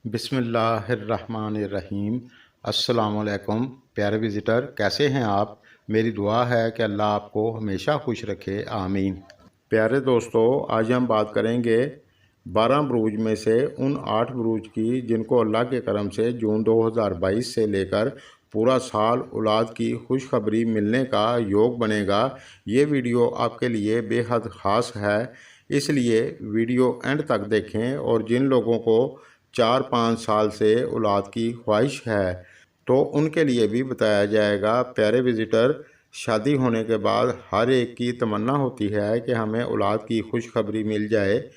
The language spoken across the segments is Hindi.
बिस्मिल्लाहिर्रहमानिर्रहीम। अस्सलामुअलैकुम प्यारे विज़िटर, कैसे हैं आप। मेरी दुआ है कि अल्लाह आपको हमेशा खुश रखे, आमीन। प्यारे दोस्तों, आज हम बात करेंगे 12 बुरूज में से उन 8 बुरूज की जिनको अल्लाह के करम से जून 2022 से लेकर पूरा साल औलाद की खुशखबरी मिलने का योग बनेगा। ये वीडियो आपके लिए बेहद ख़ास है, इसलिए वीडियो एंड तक देखें। और जिन लोगों को 4-5 साल से औलाद की ख्वाहिश है तो उनके लिए भी बताया जाएगा। प्यारे विज़िटर, शादी होने के बाद हर एक की तमन्ना होती है कि हमें औलाद की खुशखबरी मिल जाए।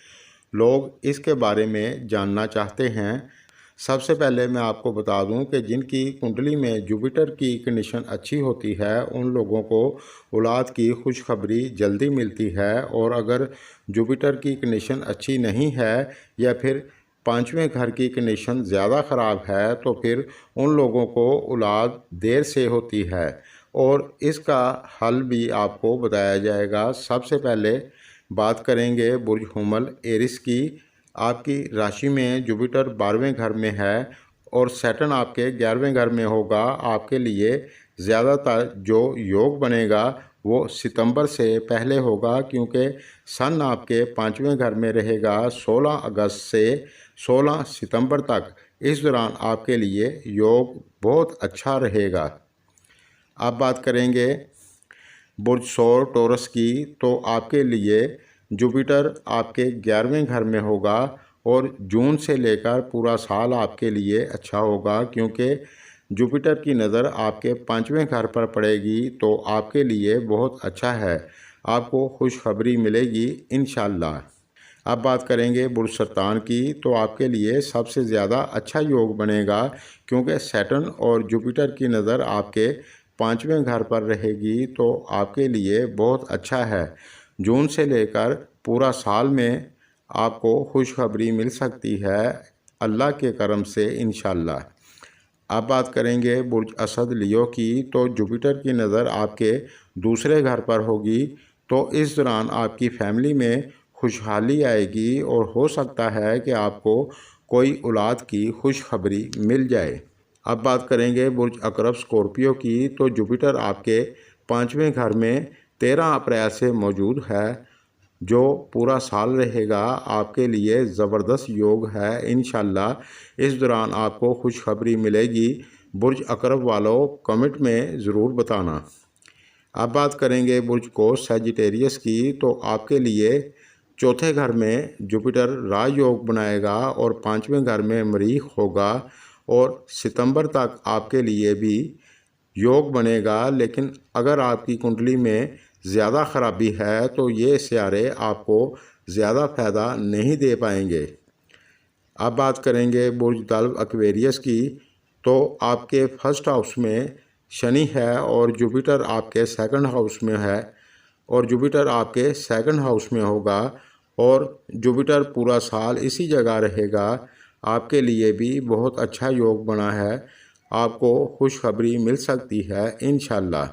लोग इसके बारे में जानना चाहते हैं। सबसे पहले मैं आपको बता दूं कि जिनकी कुंडली में जुपिटर की कंडीशन अच्छी होती है उन लोगों को औलाद की खुशखबरी जल्दी मिलती है। और अगर जुपिटर की कंडीशन अच्छी नहीं है या फिर 5वें घर की कंडीशन ज़्यादा ख़राब है तो फिर उन लोगों को औलाद देर से होती है। और इसका हल भी आपको बताया जाएगा। सबसे पहले बात करेंगे बुर्ज हुमल एरिस की। आपकी राशि में जुपिटर 12वें घर में है और सैटर्न आपके 11वें घर में होगा। आपके लिए ज़्यादातर जो योग बनेगा वो सितंबर से पहले होगा, क्योंकि सन आपके 5वें घर में रहेगा 16 अगस्त से 16 सितंबर तक। इस दौरान आपके लिए योग बहुत अच्छा रहेगा। अब बात करेंगे बुर्ज सौर टोरस की। तो आपके लिए जुपिटर आपके 11वें घर में होगा और जून से लेकर पूरा साल आपके लिए अच्छा होगा, क्योंकि जुपिटर की नज़र आपके 5वें घर पर पड़ेगी। तो आपके लिए बहुत अच्छा है, आपको खुशखबरी मिलेगी इंशाल्लाह। अब बात करेंगे बुर्ज सरतान की। तो आपके लिए सबसे ज़्यादा अच्छा योग बनेगा, क्योंकि सैटर्न और जुपिटर की नज़र आपके 5वें घर पर रहेगी। तो आपके लिए बहुत अच्छा है। जून से लेकर पूरा साल में आपको खुशखबरी मिल सकती है अल्लाह के करम से इंशाल्लाह। अब बात करेंगे बुर्ज असद लियो की। तो जुपिटर की नज़र आपके दूसरे घर पर होगी। तो इस दौरान आपकी फैमिली में खुशहाली आएगी और हो सकता है कि आपको कोई औलाद की खुशखबरी मिल जाए। अब बात करेंगे बुर्ज अकरब स्कॉर्पियो की। तो जुपिटर आपके 5वें घर में 13 अप्रैल से मौजूद है, जो पूरा साल रहेगा। आपके लिए ज़बरदस्त योग है इंशाल्लाह। इस दौरान आपको खुशखबरी मिलेगी। बुर्ज अकरब वालों कमेंट में ज़रूर बताना। अब बात करेंगे बुर्ज कोस सैजिटेरियस की। तो आपके लिए चौथे घर में जुपिटर राजयोग बनाएगा और 5वें घर में मरीख होगा और सितंबर तक आपके लिए भी योग बनेगा। लेकिन अगर आपकी कुंडली में ज़्यादा ख़राबी है तो ये सियारे आपको ज़्यादा फ़ायदा नहीं दे पाएंगे। अब बात करेंगे बुर्ज दल्व एक्वेरियस की। तो आपके फर्स्ट हाउस में शनि है और जुपिटर आपके सेकंड हाउस में है और जुपिटर आपके सेकंड हाउस में होगा और जुपिटर पूरा साल इसी जगह रहेगा। आपके लिए भी बहुत अच्छा योग बना है, आपको खुशखबरी मिल सकती है इंशाल्लाह।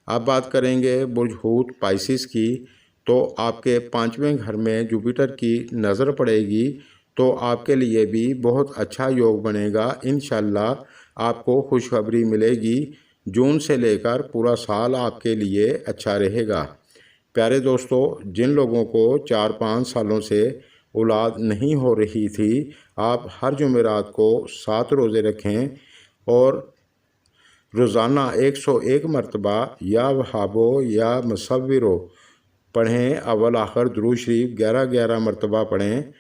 अब बात करेंगे बुर्ज हूत पाइसिस की। तो आपके 5वें घर में जुपिटर की नज़र पड़ेगी। तो आपके लिए भी बहुत अच्छा योग बनेगा इंशाल्लाह। आपको खुशखबरी मिलेगी। जून से लेकर पूरा साल आपके लिए अच्छा रहेगा। प्यारे दोस्तों, जिन लोगों को 4-5 सालों से औलाद नहीं हो रही थी, आप हर जुमेरात को 7 रोज़े रखें और रोज़ाना 101 मरतबा या वहाबो या मुसव्विरो पढ़ें। अव्वल आखिर दुरूद शरीफ 11-11 मरतबा पढ़ें।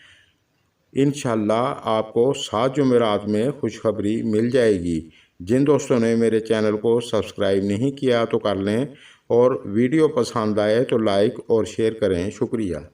इंशाल्लाह आपको 7 जुमेरात में खुशखबरी मिल जाएगी। जिन दोस्तों ने मेरे चैनल को सब्सक्राइब नहीं किया तो कर लें और वीडियो पसंद आए तो लाइक और शेयर करें। शुक्रिया।